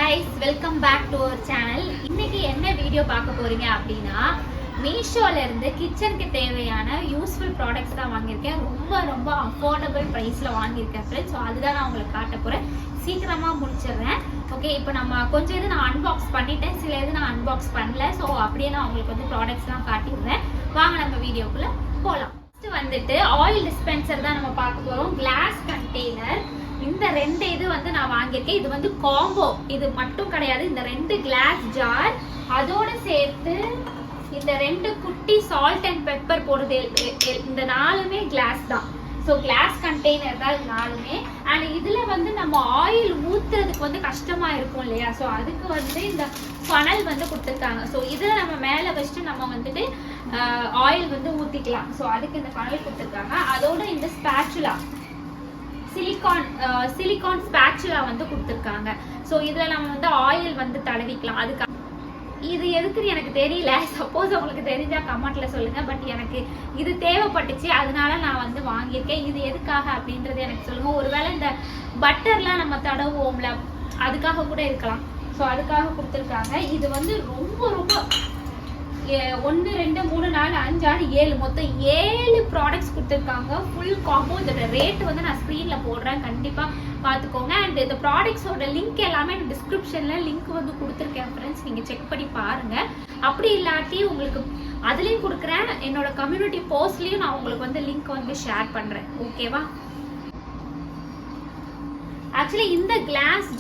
guys, welcome back to our channel. இன்னைக்கு என்ன video பார்க்க போறீங்க அப்படின்னா மீஷோல இருந்து கிச்சனுக்கு தேவையான யூஸ்ஃபுல் ப்ராடக்ட்ஸ் தான் வாங்கியிருக்கேன். ரொம்ப அஃபோர்டபுள் பிரைஸ்ல வாங்கியிருக்கேன் ஃப்ரெண்ட்ஸ். ஸோ அதுதான் நான் உங்களுக்கு காட்ட போறேன். சீக்கிரமா முடிச்சிடுறேன். ஓகே, இப்போ நம்ம கொஞ்சம் இது நான் அன்பாக்ஸ் பண்ணிட்டேன், சில இது நான் அன்பாக்ஸ் பண்ணல. ஸோ அப்படியே நான் உங்களுக்கு வந்து ப்ராடக்ட்ஸ்லாம் காட்டிடுறேன். வாங்க நம்ம வீடியோக்குள்ள போகலாம். ஃபர்ஸ்ட் வந்துட்டு ஆயில் டிஸ்பென்சர் தான் நம்ம பார்க்க போறோம். Class container. இந்த ரெண்டு இது வந்து நான் வாங்கியிருக்கேன். இது வந்து காம்போ, இது மட்டும் கிடையாது. இந்த ரெண்டு கிளாஸ் ஜார், அதோட சேர்த்து இந்த ரெண்டு குட்டி சால்ட் அண்ட் பெப்பர் போடுறது, இந்த நாலுமே கிளாஸ் தான். ஸோ கிளாஸ் கண்டெய்னர் தான் இது நாலுமே. அண்ட் இதுல வந்து நம்ம ஆயில் ஊத்துறதுக்கு வந்து கஷ்டமா இருக்கும் இல்லையா, ஸோ அதுக்கு வந்து இந்த ஃபனல் வந்து கொடுத்துருக்காங்க. ஸோ இதில் நம்ம மேலே வச்சுட்டு நம்ம வந்துட்டு ஆயில் வந்து ஊற்றிக்கலாம். ஸோ அதுக்கு இந்த ஃபனல் கொடுத்துருக்காங்க. அதோட இந்த ஸ்பேச்சுலா, சிலிகான் ஸ்பேச்சுலா வந்து கொடுத்துருக்காங்க. ஸோ இதில் நம்ம வந்து ஆயில் வந்து தடவிக்கலாம். அதுக்கு இது எதுக்குன்னு எனக்கு தெரியல. சப்போஸ் உங்களுக்கு தெரிஞ்சா கமெண்ட்ல சொல்லுங்க. பட் எனக்கு இது தேவைப்பட்டுச்சு, அதனால நான் வந்து வாங்கியிருக்கேன். இது எதுக்காக அப்படின்றது எனக்கு சொல்லுங்க. ஒருவேளை இந்த பட்டர்லாம் நம்ம தடவுவோம்ல, அதுக்காக கூட இருக்கலாம். ஸோ அதுக்காக கொடுத்துருக்காங்க. இது வந்து ரொம்ப 1 2 3 4 5 6 7 மொத்தம் 7 ப்ராடக்ட்ஸ் கொடுத்துருக்காங்க. Full combo. இதோட ரேட் வந்து நான் ஸ்க்ரீனில் போடுறேன், கண்டிப்பாக பார்த்துக்கோங்க. அண்ட் இந்த ப்ராடக்ட்ஸோட லிங்க் எல்லாமே டிஸ்கிரிப்ஷனில் லிங்க் வந்து கொடுத்துருக்கேன் ஃப்ரெண்ட்ஸ், நீங்கள் செக் பண்ணி பாருங்கள். அப்படி இல்லாட்டி உங்களுக்கு அதுலேயும் கொடுக்குறேன், என்னோட கம்யூனிட்டி போஸ்ட்லேயும் நான் உங்களுக்கு வந்து லிங்க் வந்து ஷேர் பண்ணுறேன். ஓகேவா? ஆக்சுவலி இந்த கிளாஸ்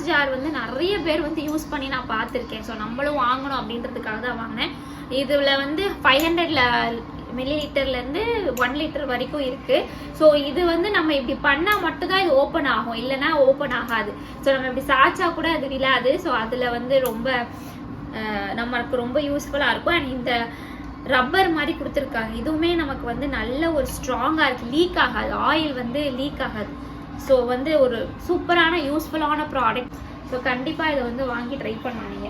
ஜார் வந்து நிறைய பேர் வந்து யூஸ் பண்ணி நான் பார்த்துருக்கேன். ஸோ நம்மளும் வாங்கணும் அப்படின்றதுக்காக தான் வாங்கினேன். இதில் வந்து 500 மில்லிலிட்டர்லேருந்து 1 லிட்டர் வரைக்கும் இருக்குது. ஸோ இது வந்து நம்ம இப்படி பண்ணால் மட்டும்தான் இது ஓப்பன் ஆகும், இல்லைன்னா ஓப்பன் ஆகாது. ஸோ நம்ம இப்படி சாய்ச்சா கூட அது விழாது. ஸோ அதில் வந்து நமக்கு ரொம்ப யூஸ்ஃபுல்லாக இருக்கும். அண்ட் இந்த ரப்பர் மாதிரி கொடுத்துருக்காங்க. இதுவுமே நமக்கு வந்து நல்ல ஒரு ஸ்ட்ராங்காக இருக்குது, லீக் ஆகாது, ஆயில் வந்து லீக் ஆகாது. ஸோ வந்து ஒரு சூப்பரான யூஸ்ஃபுல்லான ப்ராடக்ட். ஸோ கண்டிப்பாக இதை வந்து வாங்கி ட்ரை பண்ணுவீங்க.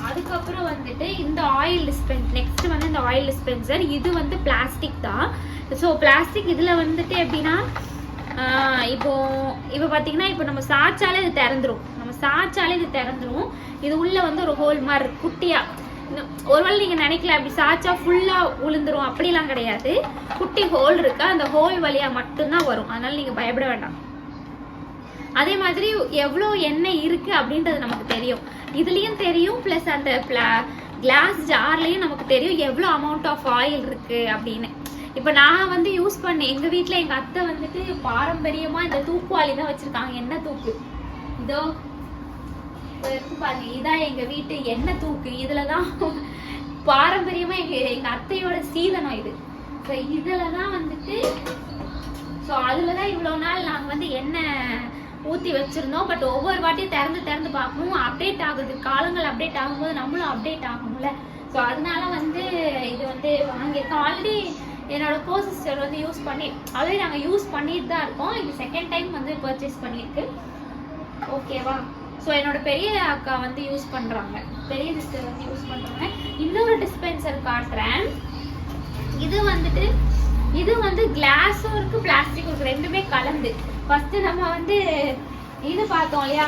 அதுக்கப்புறம் வந்துட்டு இந்த ஆயில் நெக்ஸ்ட் வந்து இந்த ஆயில் டிஸ்பென்சர். இது வந்து பிளாஸ்டிக் தான். ஸோ பிளாஸ்டிக் இதில் வந்துட்டு எப்படின்னா, இப்போ பார்த்தீங்கன்னா, இப்போ நம்ம சாய்ச்சாலே இது திறந்துரும். இது உள்ள வந்து ஒரு ஹோல் மாதிரி குட்டியாக. ஒருவேளை நீங்க நினைக்கல அப்படி சாய்ச்சா ஃபுல்லா உளுந்துரும், அப்படிலாம் கிடையாது. குட்டி ஹோல் இருக்கா, அந்த ஹோல் வழியா மட்டும்தான் வரும். அதனால நீங்க பயப்பட வேண்டாம். அதே மாதிரி எவ்வளோ எண்ணெய் இருக்கு அப்படின்றது நமக்கு தெரியும், இதுலயும் தெரியும். பிளஸ் அந்த கிளாஸ் ஜார்லயும் நமக்கு தெரியும் எவ்வளோ அமௌண்ட் ஆஃப் ஆயில் இருக்கு அப்படின்னு. இப்ப நான் வந்து யூஸ் பண்ணேன். எங்க வீட்டுல எங்க அத்தை வந்துட்டு பாரம்பரியமா இந்த தூக்குவாளி தான் வச்சிருக்காங்க, எண்ணெய் தூக்கு. இதோ பாருங்க, இதான் எங்க வீட்டு எண்ணெய் தூக்கு. இதுலதான் பாரம்பரியமா எங்க அத்தையோட சீதனம் இது. ஸோ இதுலதான் வந்துட்டு, ஸோ அதுலதான் இவ்வளவு நாள் நாங்க வந்து எண்ணெய் ஊத்தி வச்சிருந்தோம். பட் ஒவ்வொரு வாட்டியும் திறந்து பார்க்கணும், அப்டேட் ஆகுது. காலங்கள் அப்டேட் ஆகும்போது நம்மளும் அப்டேட் ஆகணும்ல. ஸோ அதனால வந்து இது வந்து வாங்கியிருக்கோம். ஆல்ரெடி என்னோட கோ சிஸ்டர் வந்து ஆல்ரெடி நாங்க யூஸ் பண்ணிட்டு தான் இருக்கோம். இது செகண்ட் டைம் வந்து பர்ச்சேஸ் பண்ணிருக்கு. ஓகேவா? ஸோ என்னோட பெரிய அக்கா வந்து யூஸ் பண்றாங்க, பெரிய சிஸ்டர் வந்து யூஸ் பண்றாங்க. இன்னொரு டிஸ்பென்சர் காட்டுறேன். இது வந்து கிளாஸும் இருக்கு, பிளாஸ்டிக்கும் இருக்கு, ரெண்டுமே கலந்து. ஃபர்ஸ்ட் நம்ம வந்து இது பார்த்தோம் இல்லையா,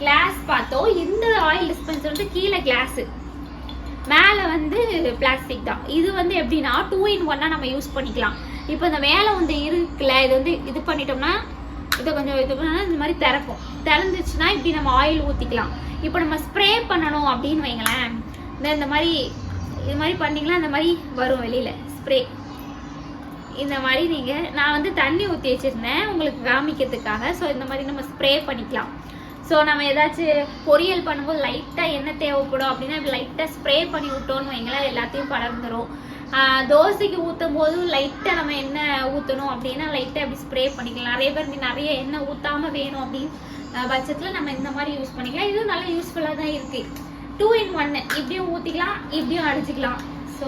கிளாஸ் பார்த்தோம். இந்த ஆயில் டிஸ்பென்சர் வந்து கீழே கிளாஸ், மேல வந்து பிளாஸ்டிக் தான். இது வந்து எப்படின்னா 2 in 1 நம்ம யூஸ் பண்ணிக்கலாம். இப்போ இந்த மேல வந்து இருக்குல்ல, இது வந்து இது பண்ணிட்டோம்னா, இதை கொஞ்சம் இது பண்ணா இந்த மாதிரி திறந்துச்சுன்னா இப்படி நம்ம ஆயில் ஊற்றிக்கலாம். இப்போ நம்ம ஸ்ப்ரே பண்ணணும் அப்படின்னு வைங்களேன், இந்த மாதிரி இது மாதிரி பண்ணிங்கன்னா இந்த மாதிரி வரும் வெளியில் ஸ்ப்ரே. இந்த மாதிரி நான் வந்து தண்ணி ஊற்றி வச்சுருந்தேன் உங்களுக்கு காமிக்கிறதுக்காக. ஸோ இந்த மாதிரி நம்ம ஸ்ப்ரே பண்ணிக்கலாம். ஸோ நம்ம ஏதாச்சும் பொரியல் பண்ணும்போது லைட்டாக எண்ணெய் தேவைப்படும் அப்படின்னா இப்படி லைட்டாக ஸ்ப்ரே பண்ணி விட்டோன்னு வைங்களேன், எல்லாத்தையும் படர்ந்துடும். தோசைக்கு ஊற்றும் போதும் லைட்டாக நம்ம எண்ணெய் ஊற்றணும் அப்படின்னா லைட்டாக அப்படி ஸ்ப்ரே பண்ணிக்கலாம். நிறைய பேர் நிறைய எண்ணெய் ஊற்றாமல் வேணும் அப்படின்னு பட்சத்தில் நம்ம இந்த மாதிரி யூஸ் பண்ணிக்கலாம். இதுவும் நல்லா யூஸ்ஃபுல்லாக தான் இருக்குது. 2 in 1, இப்படியும் ஊற்றிக்கலாம், இப்படியும் அடிச்சுக்கலாம். ஸோ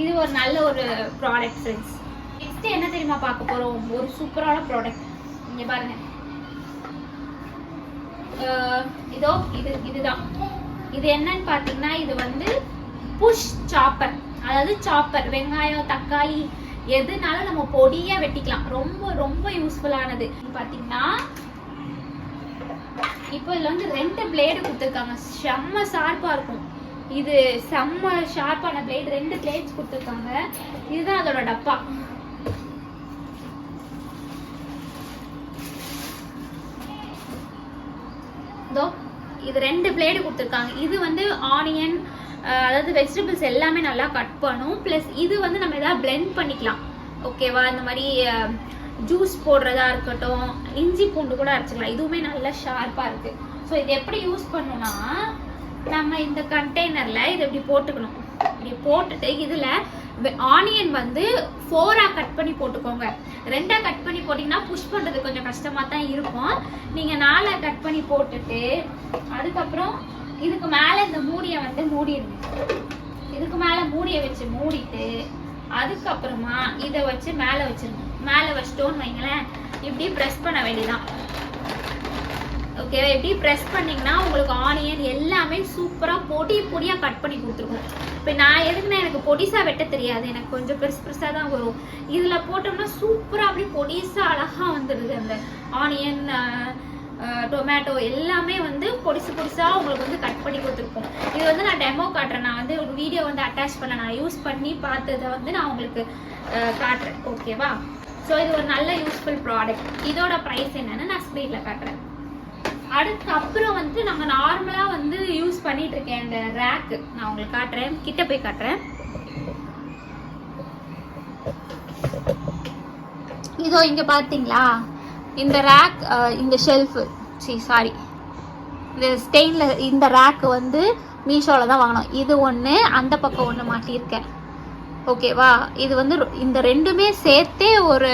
இது ஒரு நல்ல ஒரு ப்ராடக்ட் ஃப்ரெண்ட்ஸ். நெக்ஸ்ட் என்ன தெரியுமா பார்க்க போகிறோம், ஒரு சூப்பரான ப்ராடக்ட். இங்கே பாருங்க, இதுதான். இது என்னன்னு பார்த்தீங்கன்னா, இது வந்து புஷ் சாப்பர். அதாவது சாப்பர், வெங்காயம் தக்காளி எதுனாலும் நம்ம பொடியா வெட்டிக்கலாம். ரொம்ப யூஸ்ஃபுல்லானது. பாத்தீங்கன்னா இப்போ இதில் வந்து 2 பிளேடு கொடுத்துருக்காங்க, செம்ம ஷார்ப்பாக இருக்கும். இது செம்ம ஷார்ப்பான பிளேட், 2 பிளேட்ஸ் கொடுத்துருக்காங்க. இதுதான் அதோட டப்பா. இதோ இது 2 பிளேடு கொடுத்துருக்காங்க. இது வந்து ஆனியன், அதாவது வெஜிடபிள்ஸ் எல்லாமே நல்லா கட் பண்ணும். ப்ளஸ் இது வந்து நம்ம எதாவது பிளெண்ட் பண்ணிக்கலாம், ஓகேவா? இந்த மாதிரி ஜூஸ் போடுறதா இருக்கட்டும், இஞ்சி பூண்டு கூட அரைச்சிக்கலாம். இதுவுமே நல்லா ஷார்ப்பாக இருக்குது. ஸோ இது எப்படி யூஸ் பண்ணணும்னா, நம்ம இந்த கண்டெய்னரில் இதை இப்படி போட்டுக்கணும். இப்படி போட்டுட்டு இதில் ஆனியன் வந்து 4ஆ கட் பண்ணி போட்டுக்கோங்க. 2ஆ கட் பண்ணி போட்டிங்கன்னா புஷ் பண்ணுறது கொஞ்சம் கஷ்டமாக தான் இருக்கும். நீங்கள் 4ஆ கட் பண்ணி போட்டுட்டு அதுக்கப்புறம் இதுக்கு மேலே இந்த மூடியை வந்து மூடிடுங்க. இதுக்கு மேலே மூடியை வச்சு மூடிட்டு அதுக்கப்புறமா இதை வச்சு மேலே வச்சிருங்க. மேலே வச்சிட்டோன்னு வைங்களேன், இப்படி ப்ரெஸ் பண்ண வேண்டியதான், ஓகேவா? இப்படி ப்ரெஸ் பண்ணிங்கன்னா உங்களுக்கு ஆனியன் எல்லாமே சூப்பராக பொடியாக கட் பண்ணி கொடுத்துருக்கும். இப்போ நான் எதுக்குன்னா எனக்கு பொடிசாக வெட்ட தெரியாது, எனக்கு கொஞ்சம் பெருசாக தான் வரும். இதில் போட்டோம்னா சூப்பராக அப்படி பொடிசாக அழகாக வந்துடுது. அந்த ஆனியன், டொமேட்டோ எல்லாமே வந்து பொடிசாக உங்களுக்கு வந்து கட் பண்ணி கொடுத்துருக்கோம். இது வந்து நான் டெமோ காட்டுறேன். நான் வந்து ஒரு வீடியோ வந்து அட்டாச் பண்ண, நான் யூஸ் பண்ணி பார்த்ததை வந்து நான் உங்களுக்கு காட்டுறேன், ஓகேவா? ஸோ இது ஒரு நல்ல யூஸ்ஃபுல் ப்ராடக்ட். இதோட ப்ரைஸ் என்னன்னு நான் ஸ்க்ரீனில் காட்டுறேன். அதுக்கப்புறம் வந்து நம்ம நார்மலாக வந்து யூஸ் பண்ணிட்டு இருக்கேன் இந்த ரேக்கு, நான் உங்களுக்கு காட்டுறேன், கிட்ட போய் காட்டுறேன். இதோ இங்கே பார்த்தீங்களா இந்த ரேக், இந்த ஷெல்ஃபு, சாரி இந்த ஸ்டெயினில் இந்த ரேக்கு வந்து மீஷோவில் தான் வாங்கினோம். இது ஒன்று, அந்த பக்கம் ஒன்று மாட்டியிருக்கேன், ஓகேவா? இது வந்து இந்த ரெண்டுமே சேர்த்தே ஒரு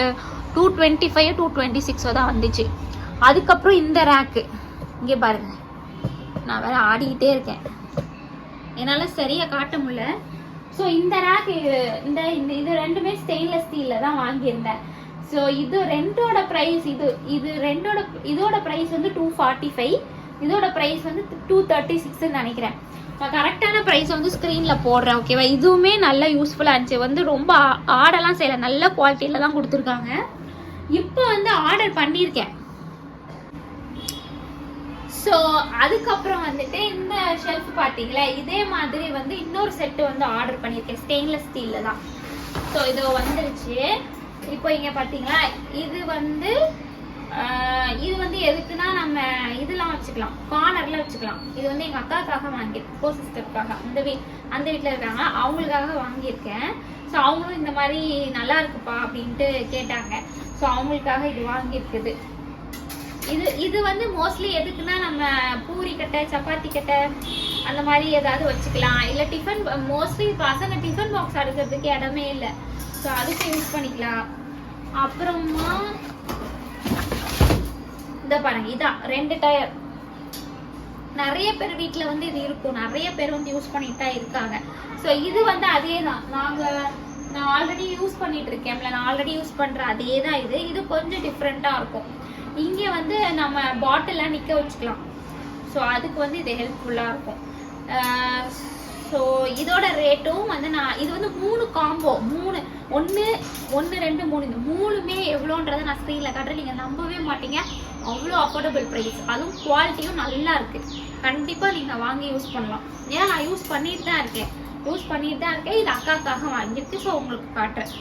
225 226 தான் வந்துச்சு. அதுக்கப்புறம் இந்த ரேக்கு இங்கே பாருங்க, நான் வேற ஆடிக்கிட்டே இருக்கேன், என்னால் சரியாக காட்ட முடியல. ஸோ இந்த ரேக், இந்த இது ரெண்டுமே ஸ்டெயின்லெஸ் ஸ்டீலில் தான் வாங்கியிருந்தேன். ஸோ இது ரெண்டோட ப்ரைஸ், இதோட ப்ரைஸ் வந்து 245, இதோட ப்ரைஸ் வந்து 236 நினைக்கிறேன். நான் கரெக்டான ப்ரைஸ் வந்து ஸ்க்ரீனில் போடுறேன், ஓகேவா? இதுவுமே நல்லா யூஸ்ஃபுல்லாக இருந்துச்சு. வந்து ரொம்ப ஆர்டர்லாம் செய்யலை, நல்ல குவாலிட்டியில் தான் கொடுத்துருக்காங்க. இப்போ வந்து ஆர்டர் பண்ணியிருக்கேன். ஸோ அதுக்கப்புறம் வந்துட்டு இந்த ஷெல்ஃப் பார்த்தீங்களா, இதே மாதிரி வந்து இன்னொரு செட்டு வந்து ஆர்டர் பண்ணியிருக்கேன், ஸ்டெயின்லெஸ் ஸ்டீலில் தான். ஸோ இது வந்துருச்சு. இப்போ இங்கே பார்த்தீங்களா, இது வந்து எதுக்குன்னா நம்ம இதெல்லாம் வச்சுக்கலாம், கார்னரில் வச்சுக்கலாம். இது வந்து எங்கள் அக்காவுக்காக வாங்கியிருக்கேன், கோ சிஸ்டருக்காக, அந்த வீட்டில் இருக்காங்க, அவங்களுக்காக வாங்கியிருக்கேன். ஸோ அவங்களும் இந்த மாதிரி நல்லா இருக்குப்பா அப்படின்ட்டு கேட்டாங்க. ஸோ அவங்களுக்காக இது வாங்கியிருக்குது. இது வந்து மோஸ்ட்லி எதுக்குன்னா நம்ம பூரி கட்டை, சப்பாத்தி கட்டை அந்த மாதிரி ஏதாவது வச்சுக்கலாம். இல்லை டிஃபன், மோஸ்ட்லி பசங்க டிஃபன் பாக்ஸ் அடுக்கிறதுக்கு இடமே இல்லை, ஸோ அதுக்கு யூஸ் பண்ணிக்கலாம். அப்புறமா இந்த பாருங்க, இதான் 2 டயர். நிறைய பேர் வீட்டில் வந்து இது இருக்கும், நிறைய பேர் வந்து யூஸ் பண்ணிட்டு தான் இருக்காங்க. ஸோ இது வந்து அதே தான், நான் ஆல்ரெடி யூஸ் பண்ணிட்டு இருக்கேன்ல, நான் ஆல்ரெடி யூஸ் பண்ணுற அதே தான். இது கொஞ்சம் டிஃப்ரெண்ட்டாக இருக்கும். இங்கே வந்து நம்ம பாட்டிலாம் நிற்க வச்சுக்கலாம். ஸோ அதுக்கு வந்து இது ஹெல்ப்ஃபுல்லாக இருக்கும். ஸோ இதோட ரேட்டும் வந்து இது வந்து 3 காம்போ, 1 2 3, இந்த 3மே எவ்வளோன்றதை நான் ஸ்க்ரீனில் காட்டுறேன். நீங்கள் நம்பவே மாட்டீங்க, அவ்வளோ அஃபோர்டபுள் ப்ரைஸ். அதுவும் குவாலிட்டியும் நல்லா இருக்குது. கண்டிப்பாக நீங்கள் வாங்கி யூஸ் பண்ணலாம். ஏன்னா நான் யூஸ் பண்ணிட்டு தான் இருக்கேன். இது அக்காவுக்காக வாங்கியிருக்கு. ஸோ உங்களுக்கு காட்டுறேன்.